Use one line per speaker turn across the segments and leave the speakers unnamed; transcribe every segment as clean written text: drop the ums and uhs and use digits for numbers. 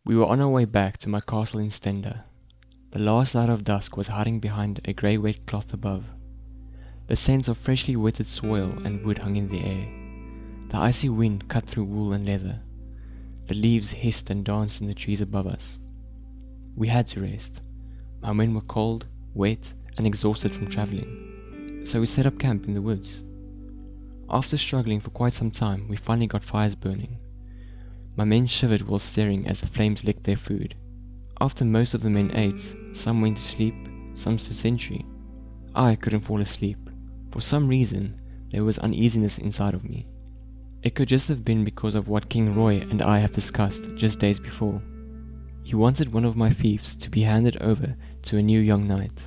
We were on our way back to my castle in Stenda. The last light of dusk was hiding behind a grey wet cloth above. The scents of freshly wetted soil and wood hung in the air. The icy wind cut through wool and leather. The leaves hissed and danced in the trees above us. We had to rest. My men were cold, wet, and exhausted from travelling, so we set up camp in the woods. After struggling for quite some time, we finally got fires burning. My men shivered while staring as the flames licked their food. After most of the men ate, some went to sleep, some stood sentry. I couldn't fall asleep. For some reason, there was uneasiness inside of me. It could just have been because of what King Roy and I have discussed just days before. He wanted one of my fiefs to be handed over to a new young knight.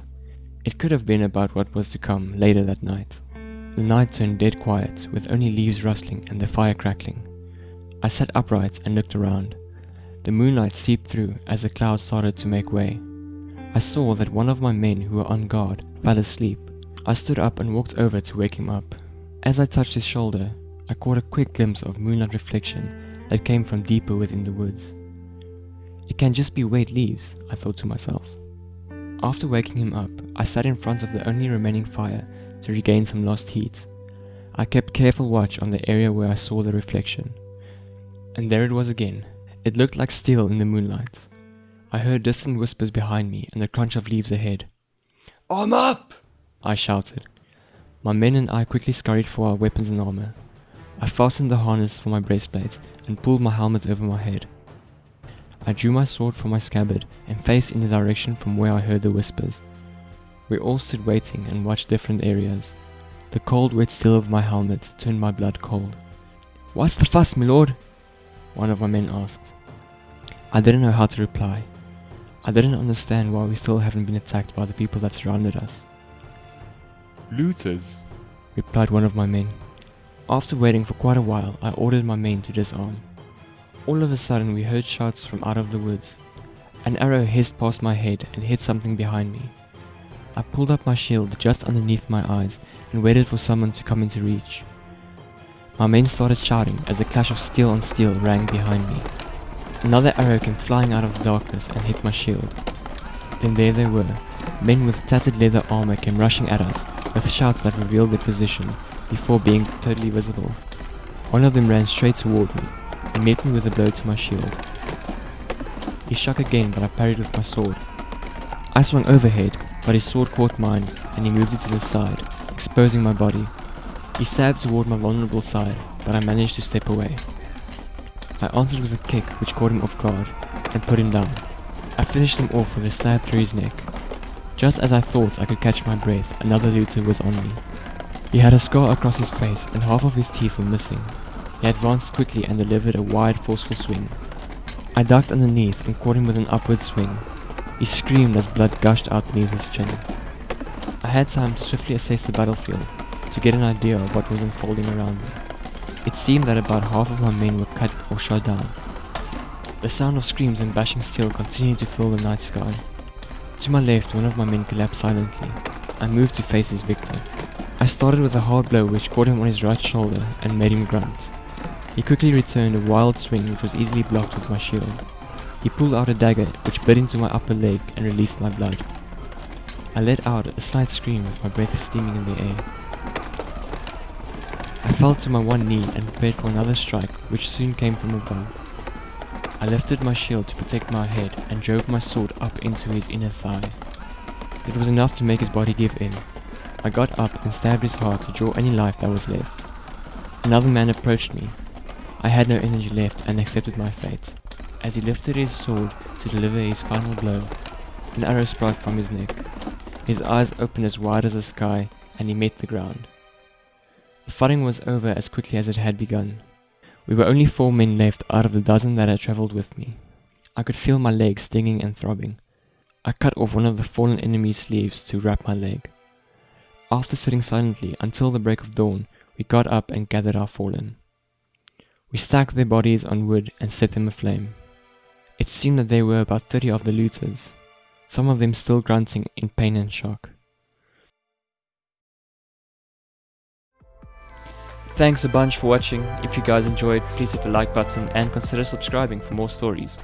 It could have been about what was to come later that night. The night turned dead quiet, with only leaves rustling and the fire crackling. I sat upright and looked around. The moonlight seeped through as the clouds started to make way. I saw that one of my men who were on guard fell asleep. I stood up and walked over to wake him up. As I touched his shoulder, I caught a quick glimpse of moonlight reflection that came from deeper within the woods. It can just be wet leaves, I thought to myself. After waking him up, I sat in front of the only remaining fire to regain some lost heat. I kept careful watch on the area where I saw the reflection. And there it was again. It looked like steel in the moonlight. I heard distant whispers behind me and the crunch of leaves ahead. "I'm up!" I shouted. My men and I quickly scurried for our weapons and armor. I fastened the harness for my breastplate and pulled my helmet over my head. I drew my sword from my scabbard and faced in the direction from where I heard the whispers. We all stood waiting and watched different areas. The cold wet steel of my helmet turned my blood cold. "What's the fuss, my lord?" one of my men asked. I didn't know how to reply. I didn't understand why we still haven't been attacked by the people that surrounded us.
"Looters,"
replied one of my men. After waiting for quite a while, I ordered my men to disarm. All of a sudden we heard shouts from out of the woods. An arrow hissed past my head and hit something behind me. I pulled up my shield just underneath my eyes and waited for someone to come into reach. My men started shouting as the clash of steel on steel rang behind me. Another arrow came flying out of the darkness and hit my shield. Then there they were. Men with tattered leather armor came rushing at us with shouts that revealed their position before being totally visible. One of them ran straight toward me and met me with a blow to my shield. He struck again, but I parried with my sword. I swung overhead, but his sword caught mine and he moved it to the side, exposing my body. He stabbed toward my vulnerable side, but I managed to step away. I answered with a kick which caught him off guard and put him down. I finished him off with a stab through his neck. Just as I thought I could catch my breath, another looter was on me. He had a scar across his face and half of his teeth were missing. He advanced quickly and delivered a wide, forceful swing. I ducked underneath and caught him with an upward swing. He screamed as blood gushed out beneath his chin. I had time to swiftly assess the battlefield to get an idea of what was unfolding around me. It seemed that about half of my men were cut or shot down. The sound of screams and bashing steel continued to fill the night sky. To my left, one of my men collapsed silently. I moved to face his victor. I started with a hard blow which caught him on his right shoulder and made him grunt. He quickly returned a wild swing which was easily blocked with my shield. He pulled out a dagger which bit into my upper leg and released my blood. I let out a slight scream with my breath steaming in the air. I fell to my one knee and prepared for another strike which soon came from above. I lifted my shield to protect my head and drove my sword up into his inner thigh. It was enough to make his body give in. I got up and stabbed his heart to draw any life that was left. Another man approached me. I had no energy left and accepted my fate. As he lifted his sword to deliver his final blow, an arrow sprout from his neck. His eyes opened as wide as the sky and he met the ground. The fighting was over as quickly as it had begun. We were only 4 men left out of the dozen that had travelled with me. I could feel my legs stinging and throbbing. I cut off one of the fallen enemy's sleeves to wrap my leg. After sitting silently until the break of dawn, we got up and gathered our fallen. We stacked their bodies on wood and set them aflame. It seemed that there were about 30 of the looters, some of them still grunting in pain and shock. Thanks a bunch for watching. If you guys enjoyed, please hit the like button and consider subscribing for more stories.